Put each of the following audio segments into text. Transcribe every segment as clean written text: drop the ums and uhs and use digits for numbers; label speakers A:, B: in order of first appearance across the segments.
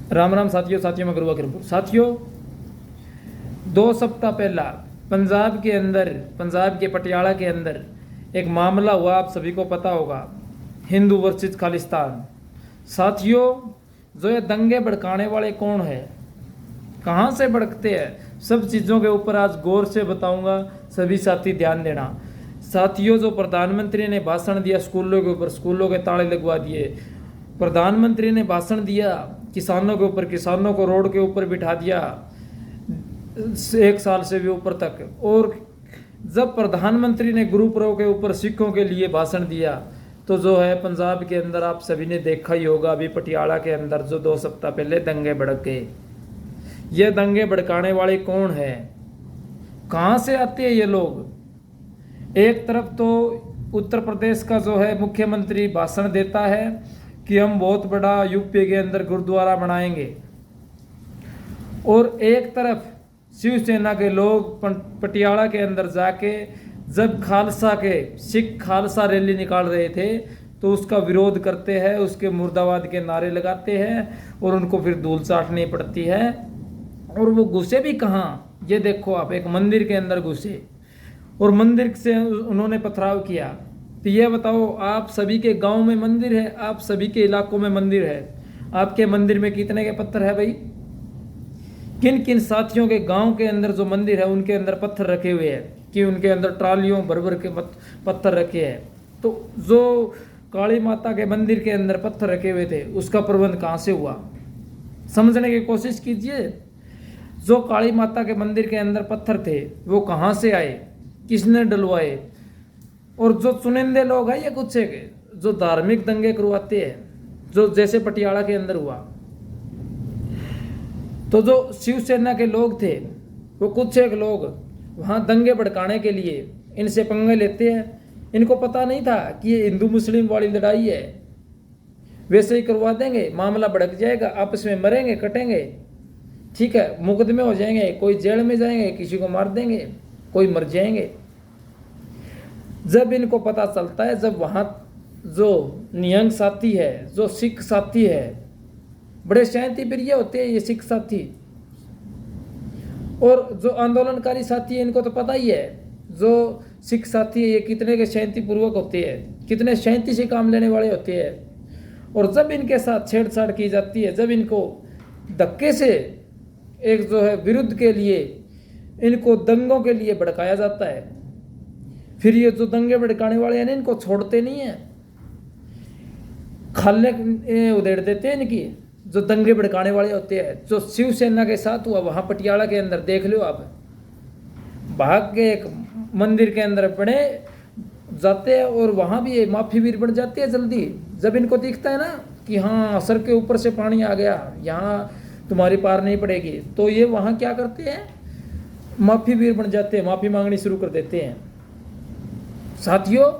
A: राम राम साथियों मैं गुरुआ किरपुर। साथियों, 2 सप्ताह पहला पंजाब के पटियाला के अंदर एक मामला हुआ, आप सभी को पता होगा, हिंदू वर्सेस खालिस्तान। साथियों, जो ये दंगे भड़काने वाले कौन है, कहाँ से भड़कते हैं, सब चीज़ों के ऊपर आज गौर से बताऊंगा, सभी साथी ध्यान देना। साथियों, जो प्रधानमंत्री ने भाषण दिया स्कूलों के ऊपर, स्कूलों के ताले लगवा दिए। प्रधानमंत्री ने भाषण दिया किसानों के ऊपर, किसानों को रोड के ऊपर बिठा दिया 1 साल से भी ऊपर तक। और जब प्रधानमंत्री ने गुरुपर्व के ऊपर सिखों के लिए भाषण दिया, तो जो है पंजाब के अंदर आप सभी ने देखा ही होगा, अभी पटियाला के अंदर जो 2 सप्ताह पहले दंगे भड़क गए। ये दंगे भड़काने वाले कौन है, कहाँ से आते हैं ये लोग? एक तरफ तो उत्तर प्रदेश का जो है मुख्यमंत्री भाषण देता है कि हम बहुत बड़ा यूपी के अंदर गुरुद्वारा बनाएंगे, और एक तरफ शिवसेना के लोग पटियाला के अंदर जाके जब सिख खालसा रैली निकाल रहे थे तो उसका विरोध करते हैं, उसके मुर्दाबाद के नारे लगाते हैं, और उनको फिर धूल चाटनी पड़ती है। और वो घुसे भी कहाँ, ये देखो आप, एक मंदिर के अंदर घुसे और मंदिर से उन्होंने पथराव किया। तो ये बताओ, आप सभी के गांव में मंदिर है, आप सभी के इलाकों में मंदिर है, आपके मंदिर में कितने के पत्थर है भाई? किन किन साथियों के गांव के अंदर जो मंदिर है उनके अंदर पत्थर रखे हुए हैं, कि उनके अंदर ट्रालियों भर भर के पत्थर रखे हैं। तो जो काली माता के मंदिर के अंदर पत्थर रखे हुए थे, उसका प्रबंध कहाँ से हुआ, समझने की कोशिश कीजिए। जो काली माता के मंदिर के अंदर पत्थर थे वो कहाँ से आए, किसने डलवाए? और जो चुनिंदे लोग हैं, ये कुछ एक जो धार्मिक दंगे करवाते हैं, जो जैसे पटियाला के अंदर हुआ, तो जो शिवसेना के लोग थे वो कुछ एक लोग वहाँ दंगे भड़काने के लिए इनसे पंगे लेते हैं। इनको पता नहीं था कि ये हिंदू मुस्लिम वाली लड़ाई है, वैसे ही करवा देंगे, मामला भड़क जाएगा, आपस में मरेंगे कटेंगे, ठीक है, मुकदमे हो जाएंगे, कोई जेल में जाएंगे, किसी को मार देंगे, कोई मर जाएंगे। जब इनको पता चलता है, जब वहाँ जो निहंग साथी है, जो सिख साथी है, बड़े शांति प्रिय होते हैं ये सिख साथी, और जो आंदोलनकारी साथी है इनको तो पता ही है, जो सिख साथी है ये कितने के शांति पूर्वक होते हैं, कितने शांति से काम लेने वाले होते हैं। और जब इनके साथ छेड़छाड़ की जाती है, जब इनको धक्के से एक जो है विरुद्ध के लिए, इनको दंगों के लिए भड़काया जाता है, फिर ये जो दंगे भड़काने वाले हैं ना, इनको छोड़ते नहीं है, खाले उधेड़ देते हैं इनकी। जो दंगे भड़काने वाले होते हैं, जो शिवसेना के साथ हुआ वहाँ पटियाला के अंदर, देख लो आप, भाग के एक मंदिर के अंदर पड़े जाते हैं, और वहाँ भी माफी वीर बन जाती है जल्दी। जब इनको दिखता है ना कि हाँ सर के ऊपर से पानी आ गया, यहाँ तुम्हारी पार नहीं पड़ेगी, तो ये वहाँ क्या करते हैं, माफी वीर बन जाते हैं, माफ़ी मांगनी शुरू कर देते हैं। साथियों,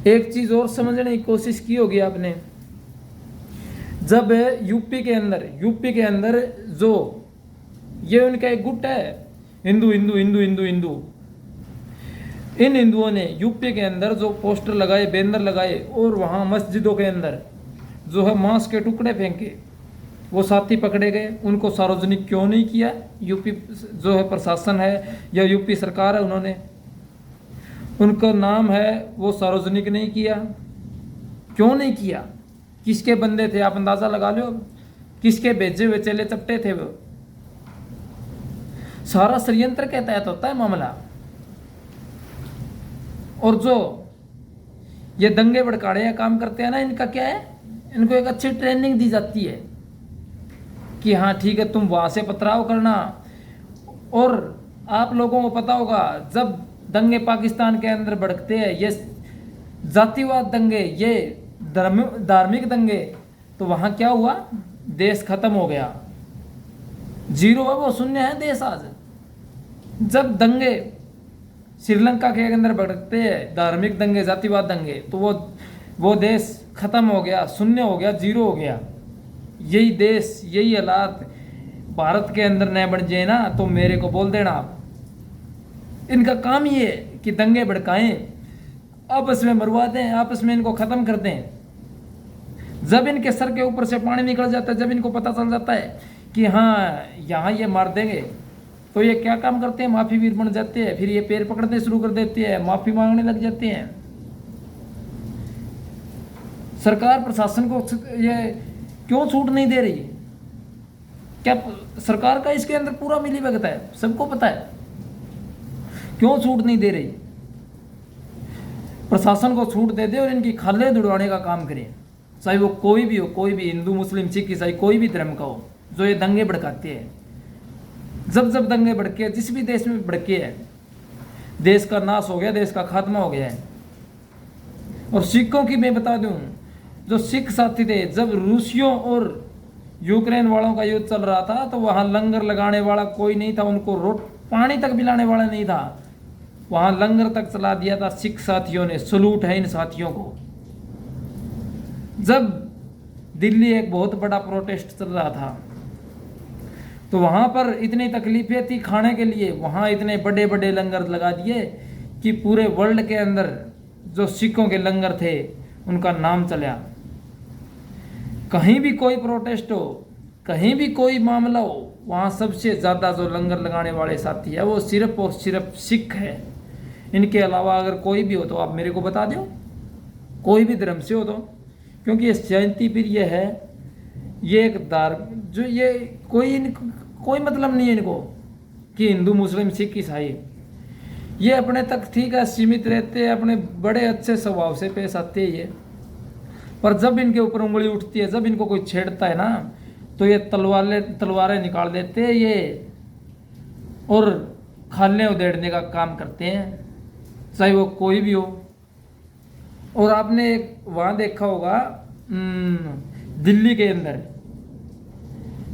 A: एक चीज़ और समझने की कोशिश की होगी आपने, जब यूपी के अंदर जो ये उनका एक गुट है, हिंदू हिंदू हिंदू हिंदू हिंदू, इन हिंदुओं ने यूपी के अंदर जो पोस्टर लगाए, बैनर लगाए, और वहाँ मस्जिदों के अंदर जो है मांस के टुकड़े फेंके, वो साथी पकड़े गए। उनको सार्वजनिक क्यों नहीं किया यूपी जो है प्रशासन है या यूपी सरकार है, उन्होंने उनका नाम है वो सार्वजनिक नहीं किया, क्यों नहीं किया? किसके बंदे थे, आप अंदाजा लगा लो, किसके भेजे हुए चेले चपटे थे वो? सारा षड्यंत्र के तहत होता है मामला। और जो ये दंगे भड़काने का काम करते हैं ना, इनका क्या है, इनको एक अच्छी ट्रेनिंग दी जाती है कि हाँ ठीक है, तुम वहां से पथराव करना। और आप लोगों को पता होगा, जब दंगे पाकिस्तान के अंदर भड़कते हैं, ये जातिवाद दंगे, ये धार्मिक दंगे, तो वहाँ क्या हुआ, देश खत्म हो गया, जीरो है वो, शून्य है देश आज। जब दंगे श्रीलंका के अंदर भड़कते हैं, धार्मिक दंगे, जातिवाद दंगे, तो वो देश खत्म हो गया, शून्य हो गया, जीरो हो गया। यही देश, यही हालात भारत के अंदर न बन जाए ना, तो मेरे को बोल देना आप। इनका काम ये है कि दंगे भड़काएं, आपस में मरवा दें, आपस में इनको ख़त्म कर दें। जब इनके सर के ऊपर से पानी निकल जाता है, जब इनको पता चल जाता है कि हाँ यहाँ ये मार देंगे, तो ये क्या काम करते हैं, माफी वीर बन जाते हैं। फिर ये पैर पकड़ने शुरू कर देते हैं, माफी मांगने लग जाते हैं। सरकार प्रशासन को ये क्यों छूट नहीं दे रही? क्या सरकार का इसके अंदर पूरा मिलीभगत है? सबको पता है, क्यों छूट नहीं दे रही? प्रशासन को छूट दे दे और इनकी खाले दुड़वाने का काम करें, चाहे वो कोई भी हो, कोई भी, हिंदू मुस्लिम सिख ईसाई कोई भी धर्म का हो, जो ये दंगे भड़काते हैं। जब जब दंगे भड़के, जिस भी देश में भड़के हैं, देश का नाश हो गया, देश का खात्मा हो गया है। और सिखों की मैं बता दूं, जो सिख साथी थे, जब रूसियों और यूक्रेन वालों का युद्ध चल रहा था, तो वहां लंगर लगाने वाला कोई नहीं था, उनको पानी तक पिलाने वाला नहीं था, वहां लंगर तक चला दिया था सिख साथियों ने। सलूट है इन साथियों को। जब दिल्ली एक बहुत बड़ा प्रोटेस्ट चल रहा था, तो वहां पर इतनी तकलीफें थी खाने के लिए, वहां इतने बड़े बड़े लंगर लगा दिए कि पूरे वर्ल्ड के अंदर जो सिखों के लंगर थे उनका नाम चला। कहीं भी कोई प्रोटेस्ट हो, कहीं भी कोई मामला हो, वहाँ सबसे ज़्यादा जो लंगर लगाने वाले साथी है वो सिर्फ और सिर्फ सिख है। इनके अलावा अगर कोई भी हो तो आप मेरे को बता दो, कोई भी धर्म से हो तो। क्योंकि ये जयंती प्रिय है, ये एक जो ये कोई मतलब नहीं है इनको कि हिंदू मुस्लिम सिख ईसाई, ये अपने तक ठीक है सीमित रहते हैं, अपने बड़े अच्छे स्वभाव से पेश आते हैं ये। पर जब इनके ऊपर उंगली उठती है, जब इनको कोई छेड़ता है ना, तो ये तलवारें निकाल देते हैं ये, और खाने उधेड़ने का काम करते हैं, चाहे वो कोई भी हो। और आपने वहाँ देखा होगा दिल्ली के अंदर,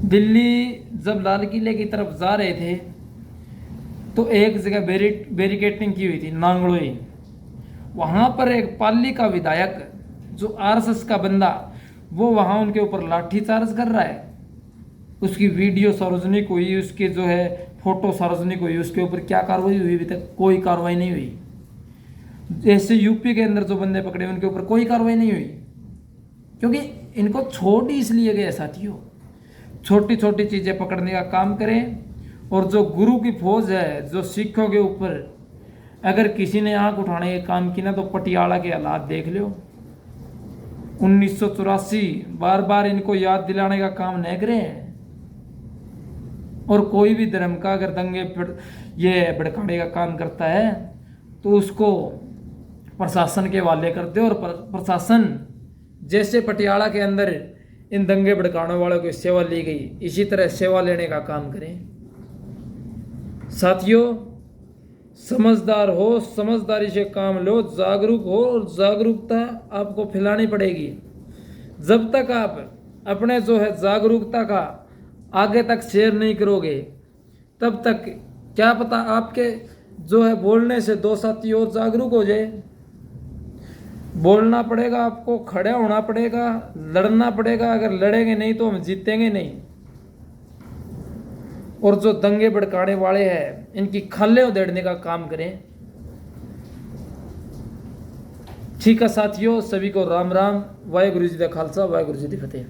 A: दिल्ली जब लाल किले की तरफ जा रहे थे, तो एक जगह बैरिकेटिंग की हुई थी, नांगलोई। वहाँ पर एक पाली का विधायक, जो आरएसएस का बंदा, वो वहाँ उनके ऊपर लाठीचार्ज कर रहा है। उसकी वीडियो सार्वजनिक हुई, उसके जो है फोटो सार्वजनिक हुई, उसके ऊपर क्या कार्रवाई हुई? अभी तक कोई कार्रवाई नहीं हुई। जैसे यूपी के अंदर जो बंदे पकड़े उनके ऊपर कोई कार्रवाई नहीं हुई, क्योंकि इनको छोड़ ही इसलिए गए साथियों, छोटी छोटी चीज़ें पकड़ने का काम करें। और जो गुरु की फौज है, जो सिखों के ऊपर अगर किसी ने आंख उठाने का काम किया, तो पटियाला के हालात देख लो। 1984 बार बार इनको याद दिलाने का काम न करें। और कोई भी धर्म का अगर दंगे ये भड़काने का काम करता है, तो उसको प्रशासन के हवाले कर दे। और प्रशासन जैसे पटियाला के अंदर इन दंगे भड़काने वालों की सेवा ली गई, इसी तरह सेवा लेने का काम करें। साथियों, समझदार हो, समझदारी से काम लो, जागरूक हो, और जागरूकता आपको फैलानी पड़ेगी। जब तक आप अपने जो है जागरूकता का आगे तक शेयर नहीं करोगे, तब तक क्या पता आपके जो है बोलने से दो साथी और जागरूक हो जाए। बोलना पड़ेगा आपको, खड़ा होना पड़ेगा, लड़ना पड़ेगा। अगर लड़ेंगे नहीं तो हम जीतेंगे नहीं। और जो दंगे भड़काने वाले हैं, इनकी खाले उधेड़ने का काम करें। ठीक है साथियों, सभी को राम राम। वाहेगुरु जी का खालसा, वाहेगुरु जी की फतेह।